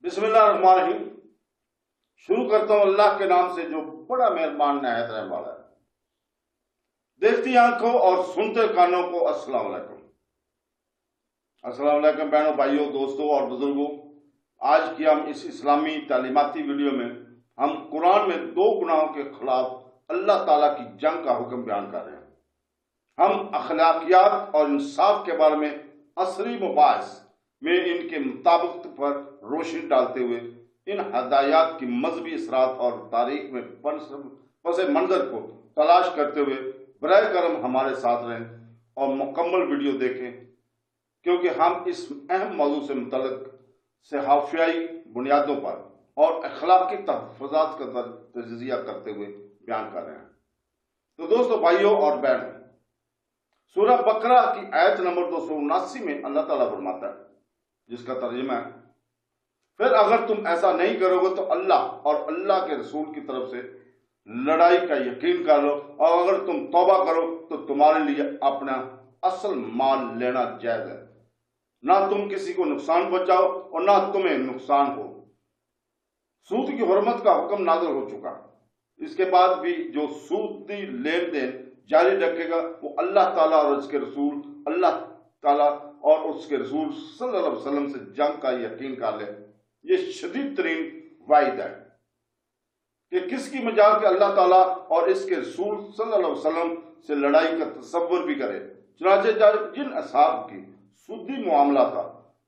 بسم اللہ الرحمن الرحیم۔ شروع کرتا ہوں اللہ کے نام سے جو بڑا مہربان نہایت رحم والا ہے۔ دیکھتی آنکھوں اور سنتے کانوں کو السلام علیکم۔ السلام علیکم بہنوں، بھائیوں، دوستوں اور بزرگوں۔ آج کی ہم اس اسلامی تعلیماتی ویڈیو میں ہم قرآن میں 2 گناہوں کے خلاف اللہ تعالیٰ کی جنگ کا حکم بیان کر رہے ہیں۔ ہم اخلاقیات اور انصاف کے بارے میں عصری مباحث میں ان کے مطابقت پر روشنی ڈالتے ہوئے ان ہدایات کی مذہبی اثرات اور تاریخ میں پس منظر کو تلاش کرتے ہوئے براہ کرم ہمارے ساتھ رہیں اور مکمل ویڈیو دیکھیں، کیونکہ ہم اس اہم موضوع سے متعلق صحافیائی بنیادوں پر اور اخلاقی تحفظات کا تجزیہ کرتے ہوئے بیان کر رہے ہیں۔ تو دوستو، بھائیوں اور بہنوں، سورہ بقرہ کی آیت نمبر 279 میں اللہ تعالیٰ فرماتا ہے، جس کا ترجمہ ہے، پھر اگر تم ایسا نہیں کرو گے تو اللہ اور اللہ کے رسول کی طرف سے لڑائی کا یقین کر لو، اور اگر تم توبہ کرو تو تمہارے لیے اپنا اصل مال لینا جائز ہے، نہ تم کسی کو نقصان پہنچاؤ اور نہ تمہیں نقصان ہو۔ سود کی حرمت کا حکم نازل ہو چکا، اس کے بعد بھی جو سودی لین دین جاری رکھے گا وہ اللہ تعالیٰ اور اس کے رسول صلی اللہ علیہ وسلم سے جنگ کا یقین کر لے۔ یہ شدید ترین وعید ہے کہ کس کی مجال کہ اللہ تعالیٰ اور اس کے رسول صلی اللہ علیہ وسلم سے لڑائی کا تصور بھی کرے۔ چنانچہ جن اصحاب کی سودی معاملہ تھا،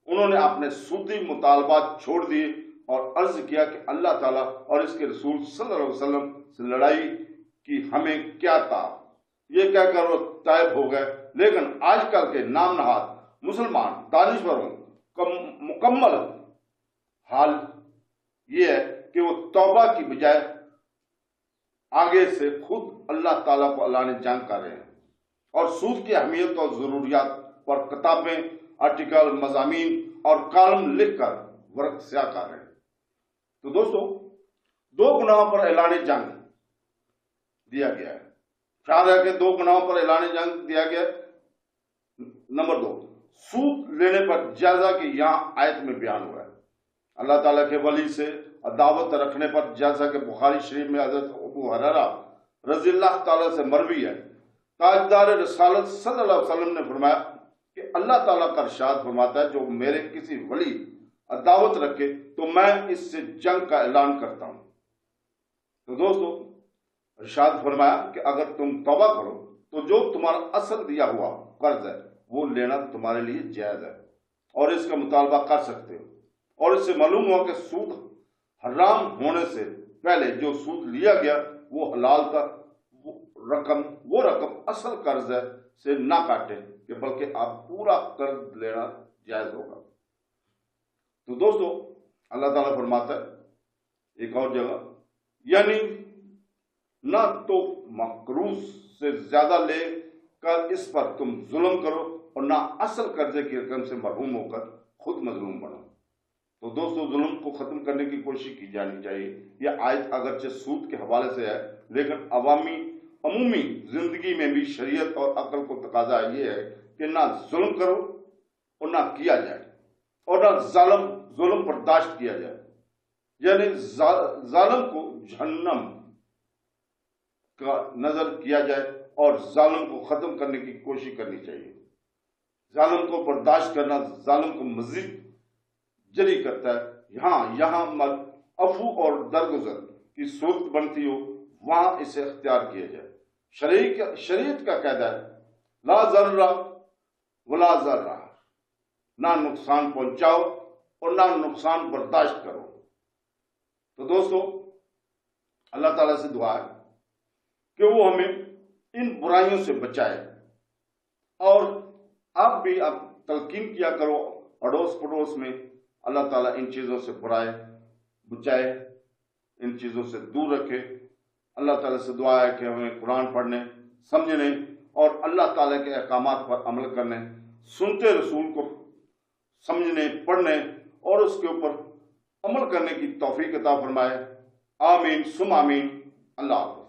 انہوں نے اپنے سودی مطالبات چھوڑ دیے اور عرض کیا کہ اللہ تعالیٰ اور اس کے رسول صلی اللہ علیہ وسلم سے لڑائی کی ہمیں کیا تھا، یہ کہہ کر وہ طائب ہو گئے۔ لیکن آج کل کے نام نہاد مسلمان دانشوروں کا مکمل حال یہ ہے کہ وہ توبہ کی بجائے آگے سے خود اللہ تعالیٰ کو اعلان جنگ کر رہے ہیں اور سود کی اہمیت اور ضروریات پر کتابیں، آرٹیکل، مضامین اور کالم لکھ کر ورق سیاہ کر رہے ہیں۔ تو دوستو، 2 گناہوں پر اعلان جنگ دیا گیا ہے۔ خیال ہے کہ 2 گناہوں پر اعلان جنگ دیا گیا ہے۔ نمبر 2، سود لینے پر جائزہ کی یہاں آیت میں بیان ہوا ہے۔ اللہ تعالیٰ کے ولی سے عداوت رکھنے پر، جیسا کہ بخاری شریف میں حضرت ابو ہریرہ رضی اللہ تعالیٰ سے مروی ہے، تاجدار رسالت صلی اللہ علیہ وسلم نے فرمایا کہ اللہ تعالیٰ کا ارشاد فرماتا ہے، جو میرے کسی ولی عداوت رکھے تو میں اس سے جنگ کا اعلان کرتا ہوں۔ تو دوستو، ارشاد فرمایا کہ اگر تم توبہ کرو تو جو تمہارا اصل دیا ہوا قرض ہے وہ لینا تمہارے لیے جائز ہے اور اس کا مطالبہ کر سکتے ہو۔ اور اس سے معلوم ہوا کہ سود حرام ہونے سے پہلے جو سود لیا گیا وہ حلال تھا۔ وہ رقم اصل قرض ہے سے نہ کاٹیں کہ بلکہ آپ پورا قرض لینا جائز ہوگا۔ تو دوستو، اللہ تعالیٰ فرماتا ہے ایک اور جگہ، یعنی نہ تو مقروض سے زیادہ لے کر اس پر تم ظلم کرو اور نہ اصل قرضے کی رقم سے محروم ہو کر خود مظلوم بنو۔ تو دوستو، ظلم کو ختم کرنے کی کوشش کی جانی چاہیے۔ یہ آیت اگرچہ سود کے حوالے سے ہے، لیکن عمومی زندگی میں بھی شریعت اور عقل کو تقاضا یہ ہے کہ نہ ظلم کرو اور نہ کیا جائے، اور نہ ظلم برداشت کیا جائے۔ یعنی ظالم کو جہنم کا نظر کیا جائے اور ظالم کو ختم کرنے کی کوشش کرنی چاہیے۔ ظالم کو برداشت کرنا ظالم کو مزید جری کرتا ہے۔ یہاں عفو اور درگزر کی صورت بنتی ہو، وہاں اسے اختیار کیا جائے۔ شریعت کا قاعدہ ہے، لا ضرر ولا ضرر، نہ نقصان پہنچاؤ اور نہ نقصان برداشت کرو۔ تو دوستو، اللہ تعالیٰ سے دعا ہے کہ وہ ہمیں ان برائیوں سے بچائے، اور آپ بھی اب تلقین کیا کرو اڑوس پڑوس میں، اللہ تعالیٰ ان چیزوں سے بچائے، ان چیزوں سے دور رکھے۔ اللہ تعالیٰ سے دعا ہے کہ ہمیں قرآن پڑھنے، سمجھنے اور اللہ تعالیٰ کے احکامات پر عمل کرنے، سنتے رسول کو سمجھنے، پڑھنے اور اس کے اوپر عمل کرنے کی توفیق عطا فرمائے۔ آمین ثم آمین۔ اللہ حافظ۔